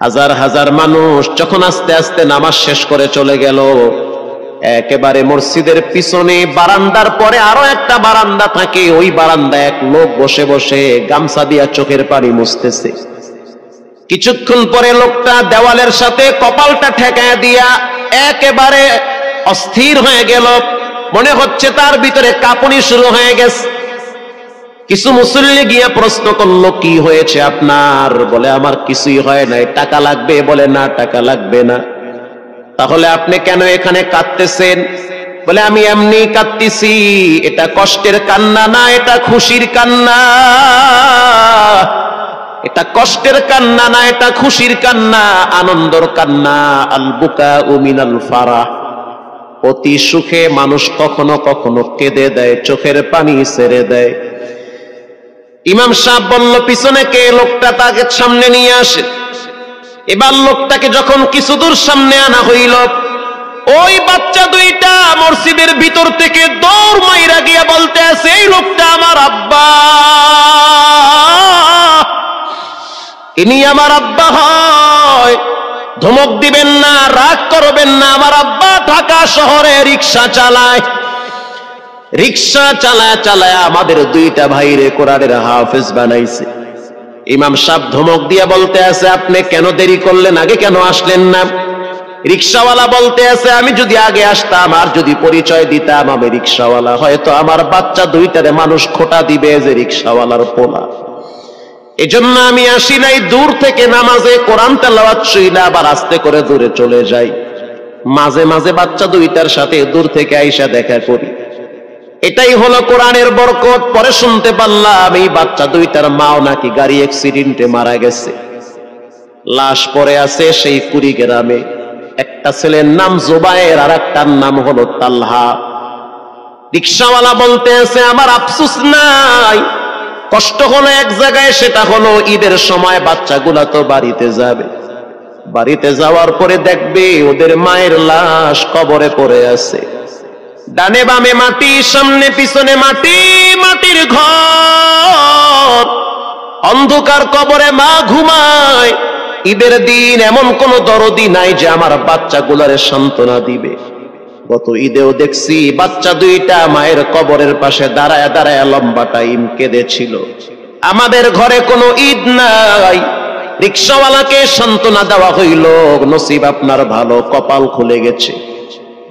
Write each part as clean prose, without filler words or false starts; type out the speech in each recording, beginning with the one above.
হাজার হাজার মানুষ যখন আস্তে আস্তে নামাজ শেষ করে চলে গেল, একেবারে মসজিদের পিছনে বারান্দার পরে আরো একটা বারান্দা থাকে, ওই বারান্দায় এক লোক বসে বসে গামছা দিয়া চোখের পানি মুছতেছে। কিছুক্ষণ পরে লোকটা দেওয়ালের সাথে কপালটা ঠেকায় দিয়া একেবারে অস্থির হয়ে গেল, মনে হচ্ছে তার ভিতরে কাঁপুনি শুরু হয়ে গেছে। কিছু মুসল্লি গিয়া প্রশ্ন করলো, কি হয়েছে আপনার? বলে আমার কিছুই হয় নাই। টাকা লাগবে? বলে না, টাকা লাগবে না। তাহলে আপনি কেন এখানে কাঁদতেছেন? বলে আমি এমনি কাঁদতেছি, এটা কষ্টের কান্না না, এটা খুশির কান্না। এটা কষ্টের কান্না না, এটা খুশির কান্না, আনন্দর কান্না। আল বুকাউ মিনাল ফারাহ, অতি সুখে মানুষ কখনো কখনো কেঁদে দেয়, চোখের পানি ছেড়ে দেয়। ইমাম সাহেব বলল, পিছনে কে? লোকটা তাকে সামনে নিয়ে আসে। এবার লোকটাকে যখন কিছু দূর সামনে আনা হইল, ওই বাচ্চা দুইটা মসজিদের ভিতর থেকে দৌড় মাইরা গিয়া বলতে আছে, এই লোকটা আমার আব্বা, ইনি আমার আব্বা হয়। ধমক দিবেন না, রাগ করবেন না, আমার আব্বা ঢাকা শহরে রিক্সা চালায়। রিক্সা চালায় চালায় আমাদের দুইটা ভাইরে কোরআনের হাফেজ বানাইছে। ইমাম সাহেব ধমক দিয়া বলতে আছে, আপনি কেন দেরি করলেন? আগে কেন আসলেন না? রিক্সাওয়ালা বলতে আছে, আমি যদি আগে আসতাম আর যদি পরিচয় দিতাম আমি রিক্সাওয়ালা, হয়তো আমার বাচ্চা দুইটারে মানুষ খোটা দিবে যে রিক্সাওয়ালার পোলা। এজন্য আমি আসি নাই। দূর থেকে নামাজে কোরআন তেলাওয়াত শুইলা আবার আস্তে করে দূরে চলে যাই। মাঝে মাঝে বাচ্চা দুইটার সাথে দূর থেকে আইসা দেখা করি। এটাই হলো কোরআনের বরকত। পরে শুনতে পারলাম এই বাচ্চা দুইটার মাও নাকি গাড়ি অ্যাক্সিডেন্টে মারা গেছে। লাশ পড়ে আছে সেই কুড়িগ্রামে। একটা ছেলের নাম জুবায়ের আর একটার নাম হলো তালহা। রিক্সাওয়ালা বলতে আছে, আমার আফসোস নাই, কষ্ট হলো এক জায়গায়, সেটা হলো ঈদের সময় বাচ্চাগুলা তো বাড়িতে যাবে, বাড়িতে যাওয়ার পরে দেখবে ওদের মায়ের লাশ কবরে পড়ে আছে। ডানে বামে মাটি, সামনে পিছনে মাটি, মাটির ঘর, অন্ধকার কবরে মা ঘুমায়। ঈদের দিন এমন কোন দরদি নাই যে আমার বাচ্চাগুলারে সান্ত্বনা দিবে। গত ঈদেও দেখছি বাচ্চা দুইটা মায়ের কবরের পাশে দাঁড়ায় দাঁড়ায় লম্বা টাইম কেঁদেছিল। আমাদের ঘরে কোনো ঈদ নাই। রিক্সাওয়ালাকে সান্ত্বনা দেওয়া হইল, নসিব আপনার ভালো, কপাল খুলে গেছে।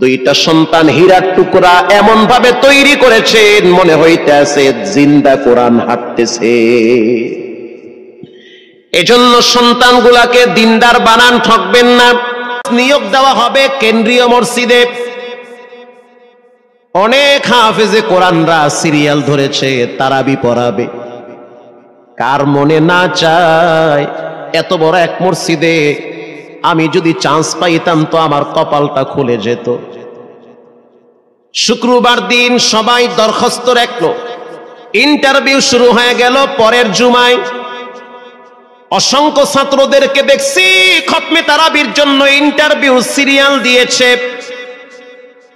দুইটা সন্তান হীরার টুকরা এমন ভাবে তৈরি করেছেন, মনে হইতেছে জিন্দা কোরআন হাঁটতেছে। এজন্য সন্তানগুলাকে দিনদার বানান, ঠকবেন না। নিয়োগ দেওয়া হবে কেন্দ্রীয় মসজিদে। অনেক হাফেজে কোরআনরা সিরিয়াল ধরেছে, তারাবি পড়াবে। কার মনে না চায় এত বড় এক মসজিদে আমি যদি চান্স পাইতাম তো আমার কপালটা খুলে যেত। শুক্রবার দিন সবাই দরখাস্ত রাখলো, ইন্টারভিউ শুরু হয়ে গেল। পরের জুমায় অসংখ্য ছাত্রদেরকে দেখছি খতমে তারাবির জন্য ইন্টারভিউ সিরিয়াল দিয়েছে।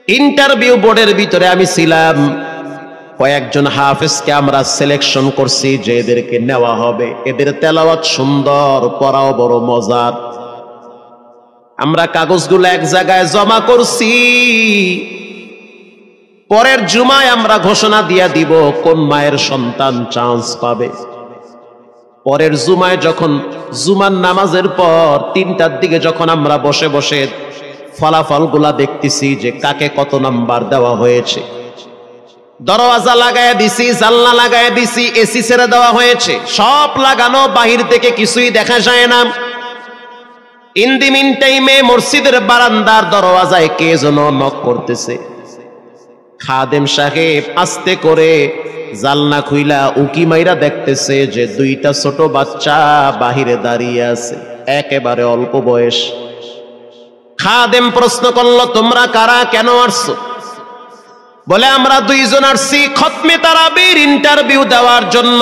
ইন্টারভিউ বোর্ডের ভিতরে আমি ছিলাম। কয়েকজন হাফেজকে আমরা সিলেকশন করছি যে এদেরকে নেওয়া হবে। এদের তেলাওয়াত সুন্দর, পড়াও বড় মজার। আমরা কাগজগুলো এক জায়গায় জমা করছি। পরের জুমায় আমরা ঘোষণা দিয়ে দিব কোন মায়ের সন্তান চান্স পাবে। পরের জুমায় যখন জুমার নামাজের পর 3টার দিকে যখন আমরা বসে বসে ফলাফলগুলা দেখতেছি যে কাকে কত নাম্বার দেওয়া হয়েছে, দরওয়াজা লাগায় দিছি, জানলা লাগায় দিছি, এসি ছেড়ে দেওয়া হয়েছে, সব লাগানো, বাহির থেকে কিছুই দেখা যায় না। ইন দি মিন টাইমে মসজিদের বারান্দার দরওয়াজায় কে যেন নক করতেছে। খাদেম সাহেব আস্তে করে জালনা খুইলা উকি মাইরা দেখতেছে যে 2টা ছোট বাচ্চা বাহিরে দাঁড়িয়ে আছে, একেবারে অল্প বয়স। খাদেম প্রশ্ন করলো, তোমরা কারা, কেন আসছো? বলে আমরা 2 জন আসছি খতমে তারাবির ইন্টারভিউ দেওয়ার জন্য।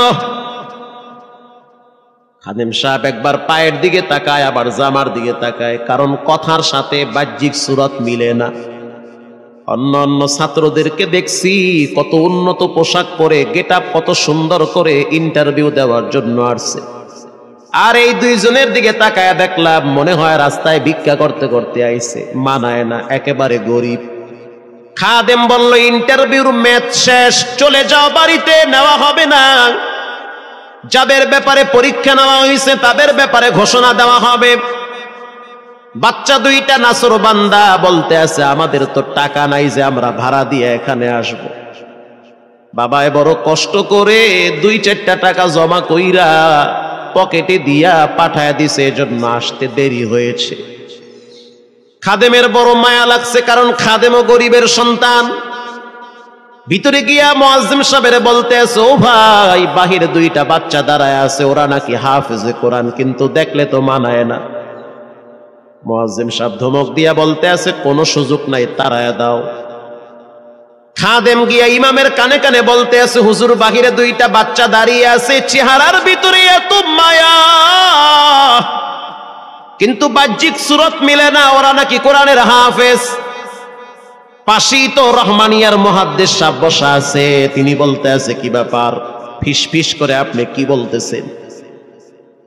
খাদেম সাহেব একবার পায়ের দিকে তাকায়, আবার জামার দিকে তাকায়, কারণ কথার সাথে বাহ্যিক সুরত মিলে না। অন্য অন্য ছাত্রদেরকে দেখছি কত উন্নত পোশাক পরে, গেটআপ কত সুন্দর করে ইন্টারভিউ দেওয়ার জন্য আসছে। আর এই দুইজনের দিকে তাকায় দেখলাম মনে হয় রাস্তায় ভিক্ষা করতে করতে আইছে, মানায় না, একেবারে গরিব। খাদেম বলল, ইন্টারভিউর ম্যাচ শেষ, চলে যাও বাড়িতে, নেওয়া হবে না। যাদের ব্যাপারে পরীক্ষা নেওয়া হয়েছে তাদের ব্যাপারে ঘোষণা দেওয়া হবে। বাচ্চা দুইটা নাসর বান্দা বলতে আছে, আমাদের তো টাকা নাই যে আমরা ভাড়া দিয়ে এখানে আসব। বাবায় বড় কষ্ট করে 2-4টা টাকা জমা কইরা পকেটে দিয়া পাঠায় দিছে, এজন্য আসতে দেরি হয়েছে। খাদেমের বড় মায়া লাগছে, কারণ খাদেমও গরিবের সন্তান। ভিতরে গিয়া মুয়াজ্জিম সাহেবের বলতে আছে, ও ভাই, বাহিরে 2টা বাচ্চা দাঁড়ায় আছে, ওরা নাকি হাফেজে কোরআন, কিন্তু দেখলে তো মানায় না। মুয়াজ্জিম সাহেব ধমক দিয়া বলতে আছে, কোনো সুযোগ নাই, তাড়ায় দাও। খাদেম গিয়া ইমামের কানে কানে বলতে আছে, হুজুর, বাহিরে 2টা বাচ্চা দাঁড়িয়ে আছে, চেহারার ভিতরে এত মায়া, কিন্তু বাহ্যিক সুরত মিলে না, ওরা নাকি কোরআনের হাফেজ। পাশেই তো রহমানিয়ার মুহাদ্দিস সাহেব বসা আছে, তিনি বলতে আছে, কি ব্যাপার, ফিস ফিস করে আপনি কি বলতেছেন?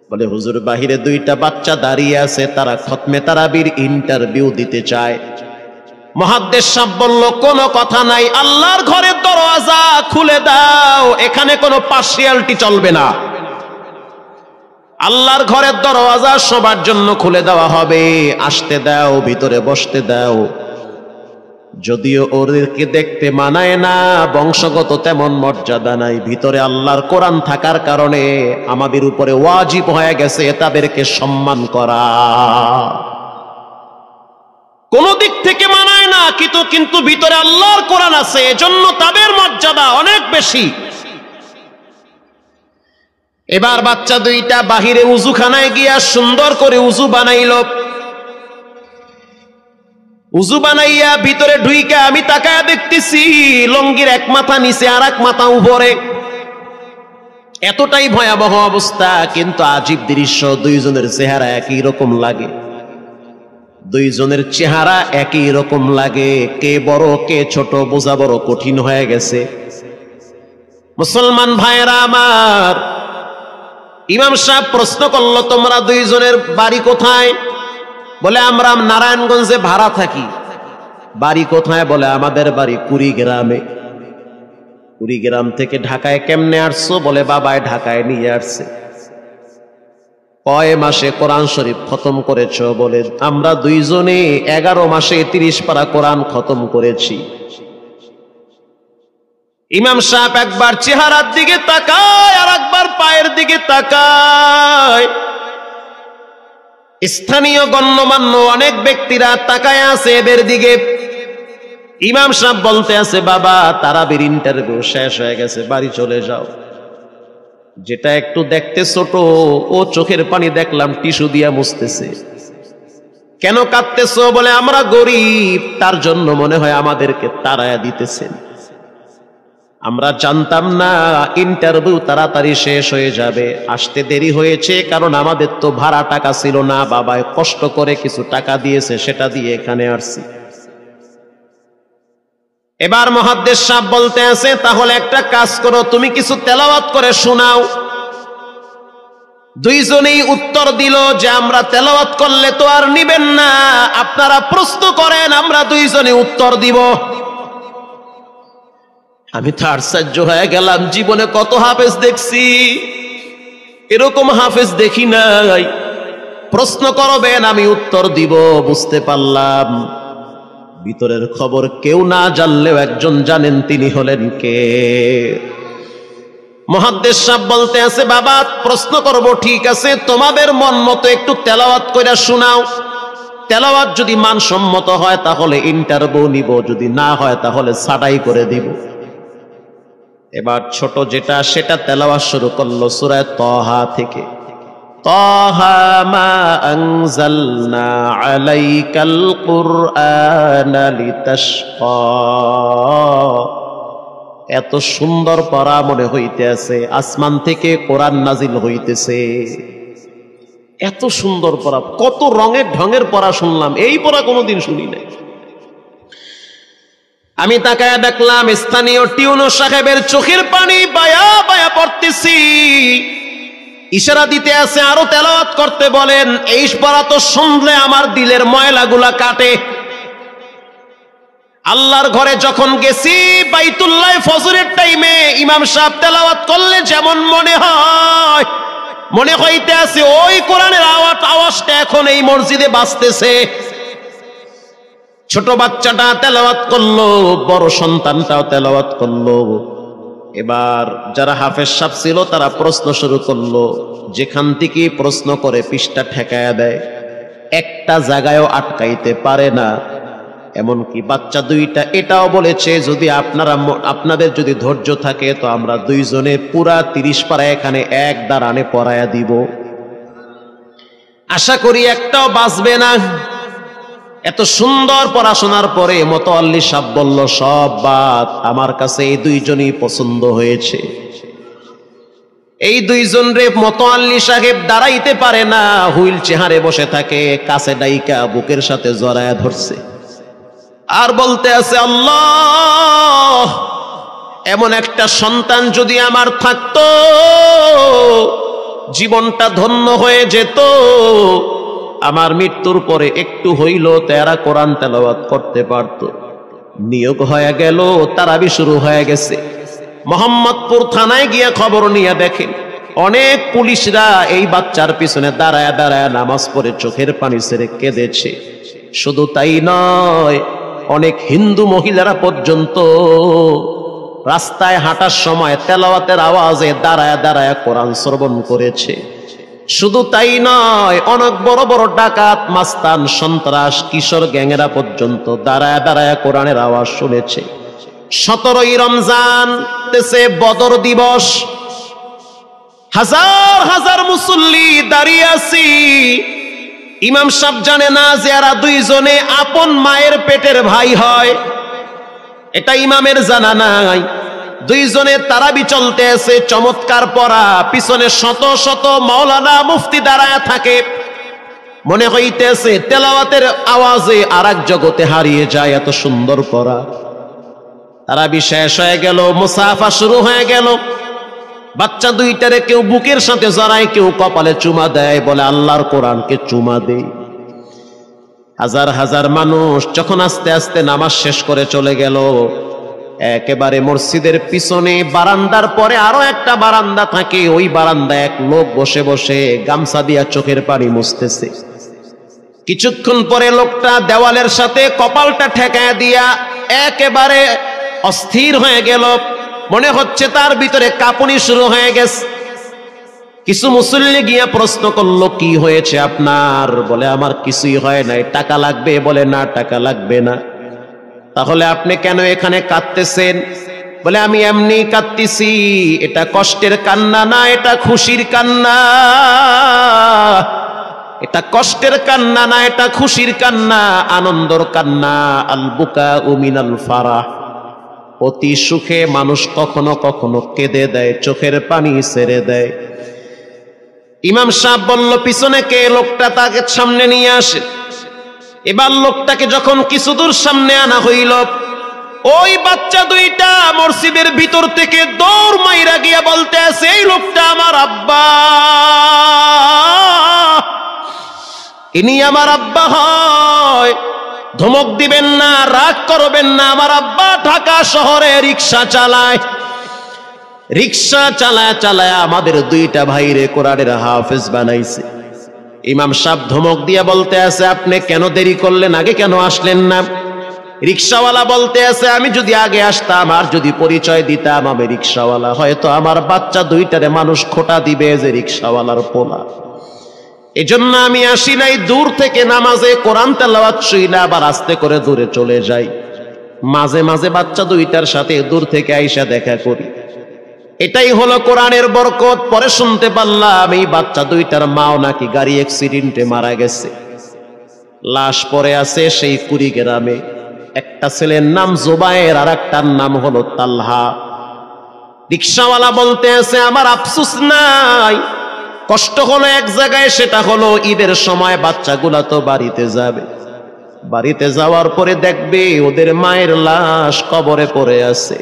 বলে, হুজুর, বাহিরে 2টা বাচ্চা দাঁড়িয়ে আছে, তারা খতমে তারাবির ইন্টারভিউ দিতে চায়। মুহাদ্দিস সাহেব বলল, কোনো কথা নাই, আল্লাহর ঘরের দরওয়াজা খুলে দাও, এখানে কোনো পার্সিয়ালিটি চলবে না। আল্লাহর ঘরের দরওয়াজা সবার জন্য খুলে দেওয়া হবে, আসতে দাও, ভিতরে বসতে দাও। যদিও ওদেরকে দেখতে মানায় না, বংশগত তেমন মর্যাদা নাই, ভিতরে আল্লাহর কোরআন থাকার কারণে আমাদের উপরে ওয়াজিব হয়ে গেছে তাদেরকে সম্মান করা। কোন দিক থেকে মানায় না, কিন্তু ভিতরে আল্লাহর কোরআন আছে, এজন্য তাদের মর্যাদা অনেক বেশি। এবার বাচ্চা 2টা বাহিরে উজুখানায় গিয়া সুন্দর করে উজু বানাইল। উজু বানাইয়া ভিতরে ঢুইকা আমি তাকায়া দেখতেছি, লঙ্গির এক মাথা নিচে আর এক মাথা উপরে, এতটাই ভয়াবহ অবস্থা। কিন্তু আজীব দৃশ্য, 2জনের চেহারা একই রকম লাগে, 2জনের চেহারা একই রকম লাগে। কে বড় কে ছোট বোঝা বড় কঠিন হয়ে গেছে। মুসলমান ভাইয়েরা আমার, ইমাম সাহেব প্রশ্ন করলো, তোমরা 2জনের বাড়ি কোথায়? বলে, আমরা নারায়ণগঞ্জে ভাড়া থাকি। বাড়ি কোথায়? বলে, আমাদের বাড়ি কুড়িগ্রামে। কুড়িগ্রাম থেকে ঢাকায় কেমনে আসছো? বলে, বাবায় ঢাকায় নিয়ে আসছে। কয় মাসে কোরআন শরীফ খতম করেছ? বলে, আমরা 2জনে 11 মাসে 30 পারা কোরআন খতম করেছি। ইমাম সাহেব একবার চেহারার দিকে তাকায় আর একবার পায়ের দিকে তাকায়। স্থানীয় গণ্যমান্য অনেক ব্যক্তিরা তাকায় আছে এদের দিকে। ইমাম সাহেব বলতে আছে, বাবা, তারাবির ইন্টারভিউ শেষ হয়ে গেছে, বাড়ি চলে যাও। যেটা একটু দেখতে ছোট, ও চোখের পানি দেখলাম টিস্যু দিয়া মুছতেছে। কেন কাঁদতেছো? বলে, আমরা গরিব, তার জন্য মনে হয় আমাদেরকে তাড়ায়া দিতেছেন। আমরা জানতাম না ইন্টারভিউ তাড়াতাড়ি শেষ হয়ে যাবে, আসতে দেরি হয়েছে, কারণ আমাদের তো ভাড়া টাকা ছিল না, বাবায় কষ্ট করে কিছু টাকা দিয়েছে, সেটা দিয়ে এখানে আসছি। এবার মুহাদ্দিস সাহেব বলতে আছে, তাহলে একটা কাজ করো, তুমি কিছু তেলাওয়াত করে শোনাও। 2জনেই উত্তর দিল যে, আমরা তেলাওয়াত করলে তো আর নিবেন না, আপনারা প্রশ্ন করেন, আমরা 2জনে উত্তর দিব। আমি তো আশ্চর্য হয়ে গেলাম, জীবনে কত হাফেজ দেখছি, এরকম হাফেজ দেখি নাই। প্রশ্ন করবেন, আমি উত্তর দিব। বুঝতে পারলাম ভিতরের খবর কেউ না জানলেও একজন জানেন, তিনি হলেন কে? মুহাদ্দিস সাহেব বলতে আছে, বাবা, প্রশ্ন করব, ঠিক আছে, তোমাদের মন মতো একটু তেলাওয়াত কইরা শোনাও। তেলাওয়াত যদি মানসম্মত হয় তাহলে ইন্টারভিউ নিব, যদি না হয় তাহলে ছাঁটাই করে দিব। এবার ছোট যেটা সেটা তেলাওয়াত শুরু করলো সূরা তাহা থেকে। তাহা মা আনজালনা আলাইকাল কুরআনা লিতাশকা। এত সুন্দর পড়া মনে হইতেছে, আসমান থেকে কোরআন নাজিল হইতেছে। এত সুন্দর পড়া, কত রঙের ঢঙের পড়া শুনলাম, এই পড়া কোনোদিন শুনি নাই। আমি তাকায় দেখলাম স্থানীয় টিউনো সাহেবের চোখের পানি বায়া বায়া পড়তেছি। ইশারা দিতে আছে আরো তেলাওয়াত করতে বলেন। এই পড়া তো শুনলে আমার দিলের ময়লাগুলা কাটে। আল্লাহর ঘরে যখন গেছি বাইতুল্লাহ ফজরের টাইমে ইমাম সাহেব তেলাওয়াত করলে যেমন মনে হইতে আছে ওই কোরআনের আওয়াজটা এখন এই মসজিদে বাজতেছে। ছোট বাচ্চাটা তেলাওয়াত করলো, বড় সন্তানটাও তেলাওয়াত করলো। এবার যারা হাফেজ সাহেব ছিল তারা প্রশ্ন শুরু করলো। যেখান থেকে প্রশ্ন করে পৃষ্ঠা ঠেকায়া দেয়, একটা জায়গায়ও আটকাইতে পারে না। এমনকি বাচ্চা দুইটা এটাও বলেছে যদি আপনাদের যদি ধৈর্য থাকে তো আমরা দুইজনে পুরা 30 পারা এখানে এক দাঁড়ানে পড়ায়া দিব। আশা করি একটাও বাঁচবে না। এত সুন্দর পড়াশোনার পরে মোতাওয়াল্লি সাহেব বলল সব বাদ, আমার কাছে এই দুইজনই পছন্দ হয়েছে। এই দুইজন রে মোতাওয়াল্লি সাহেব দাঁড়াইতে পারে না, হুইল চেয়ারে বসে থাকে, কাছে ডাইকা বুকের সাথে জড়ায়া ধরছে আর বলতে আছে আল্লাহ, এমন একটা সন্তান যদি আমার থাকতো জীবনটা ধন্য হয়ে যেত। আমার মৃত্যুর পরে একটু হইল তেরা কোরআন তেলাওয়াত করতে পারত। নিয়োগ হয়ে গেল, তারাবি শুরু হয়ে গেছে। মোহাম্মদপুর থানায় গিয়ে খবর নিয়ে দেখেন অনেক পুলিশরা এই বাচ্চার পিছনে দাঁড়ায় দাঁড়ায় নামাজ পড়ে চোখের পানি ছেড়ে কেঁদেছে। শুধু তাই নয়, অনেক হিন্দু মহিলারা পর্যন্ত রাস্তায় হাঁটার সময় তেলাওয়াতের আওয়াজে দাঁড়ায় দাঁড়ায় কোরআন শ্রবণ করেছে। শুধু তাই নয়, অনেক বড় বড় ডাকাত, মাস্তান, সন্ত্রাস, কিশোর গ্যাংয়েরা পর্যন্ত দাঁড়ায় দাঁড়ায় কোরআনের আওয়াজ শুনেছে। 17ই রমজান তেছে বদর দিবস, হাজার হাজার মুসল্লি দাঁড়িয়ে আছি। ইমাম সাহেব জানে না যে এরা দুইজনে আপন মায়ের পেটের ভাই হয়, এটা ইমামের জানা নাই। দুইজনে তারাবি চলতে আছে, চমৎকার পড়া, পিছনে শত শত মাওলানা মুফতি দাঁড়ায় থাকে। মনে হইতেছে তেলাওয়াতের আওয়াজে আর এক জগতে হারিয়ে যায়, এত সুন্দর পড়া। তারাবি শেষ হয়ে গেল, মুসাফা শুরু হয়ে গেল। বাচ্চা দুইটারে কেউ বুকের সাথে জড়ায়, কেউ কপালে চুমা দেয়, বলে আল্লাহর কোরআনকে চুমা দেই। হাজার হাজার মানুষ যখন আস্তে আস্তে নামাজ শেষ করে চলে গেল, একেবারে মসজিদের পিছনে বারান্দার পরে আরো একটা বারান্দা থাকে, ওই বারান্দায় এক লোক বসে বসে গামছা দিয়া চোখের পানি মুছতেছে। কিছুক্ষণ পরে লোকটা দেওয়ালের সাথে কপালটা ঠেকায় দিয়া একেবারে অস্থির হয়ে গেল। মনে হচ্ছে তার ভিতরে কাঁপুনি শুরু হয়ে গেছে। কিছু মুসল্লি গিয়া প্রশ্ন করলো, কি হয়েছে আপনার? বলে আমার কিছুই হয় নাই। টাকা লাগবে? বলে না, টাকা লাগবে না। তাহলে আপনি কেন এখানে কাঁদতেছেন? বলে আমি এমনি কাঁদতেছি, এটা কষ্টের কান্না না, এটা খুশির কান্না। এটা কষ্টের কান্না না, এটা খুশির কান্না, আনন্দর কান্না। আল বুকাউ মিনাল ফারাহ, অতি সুখে মানুষ কখনো কখনো কেঁদে দেয়, চোখের পানি ছেড়ে দেয়। ইমাম সাহেব বলল পিছনে কে? লোকটা তাকে সামনে নিয়ে আসে। এবার লোকটাকে যখন কিছু দূর সামনে আনা হইল, ওই বাচ্চা দুইটা মসজিদের ভিতর থেকে দৌড় মাইরা গিয়া বলতে আছে, এই লোকটা আমার আব্বা, ইনি আমার আব্বা হয়। ধমক দিবেন না, রাগ করবেন না। আমার আব্বা ঢাকা শহরে রিক্সা চালায়, রিক্সা চালায় চালায় আমাদের দুইটা ভাইরে কোরআনের হাফেজ বানাইছে। ইমাম সাহেব ধমক দিয়া বলতে আছে, আপনি কেন দেরি করলেন? আগে কেন আসলেন না? রিক্সাওয়ালা বলতে আছে, আমি যদি আগে আসতাম আর যদি পরিচয় দিতাম আমি রিক্সাওয়ালা, হয়তো আমার বাচ্চা দুইটারে মানুষ খোটা দিবে যে রিক্সাওয়ালার পোলা। এজন্য আমি আসি নাই। দূর থেকে নামাজে কোরআন তেলাওয়াত শুইলা আবার আস্তে করে দূরে চলে যাই। মাঝে মাঝে বাচ্চা দুইটার সাথে দূর থেকে আইসা দেখা করি। এটাই হলো কোরআনের বরকত। পরে শুনতে পারলাম এই বাচ্চা দুইটার মাও নাকি গাড়ি অ্যাক্সিডেন্টে মারা গেছে। লাশ পড়ে আছে সেই কুড়িগ্রামে। একটা ছেলের নাম জুবায়ের আর একটার নাম হলো তালহা। রিক্সাওয়ালা বলতে আছে, আমার আফসোস নাই, কষ্ট হলো এক জায়গায়, সেটা হলো ঈদের সময় বাচ্চাগুলা তো বাড়িতে যাবে, বাড়িতে যাওয়ার পরে দেখবে ওদের মায়ের লাশ কবরে পড়ে আছে।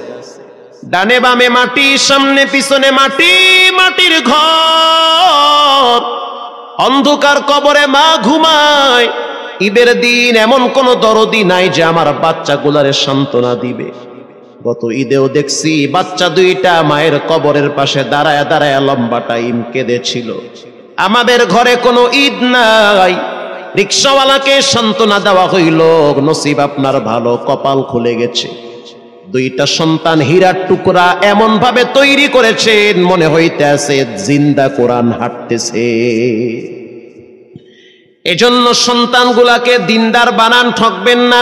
ডানে বামে মাটি, সামনে পিছনে মাটি, মাটির ঘর, অন্ধকার কবরে মা ঘুমায়। ঈদের দিন এমন কোন দরদি নাই যে আমার বাচ্চাগুলারে সান্ত্বনা দিবে। গত ঈদেও দেখছি বাচ্চা দুইটা মায়ের কবরের পাশে দাঁড়ায় দাঁড়ায় লম্বা টাইম কেঁদেছিল। আমাদের ঘরে কোনো ঈদ নাই, রিক্সাওয়ালাকে সান্ত্বনা দেওয়া হইল, নসিব আপনার ভালো, কপাল খুলে গেছে। দুইটা সন্তান হীরার টুকরা এমন ভাবে তৈরি করেছেন মনে হইতেছে জিন্দা কোরআন হাঁটতেছে। এজন্য সন্তানগুলাকে দিনদার বানান, ঠকবেন না।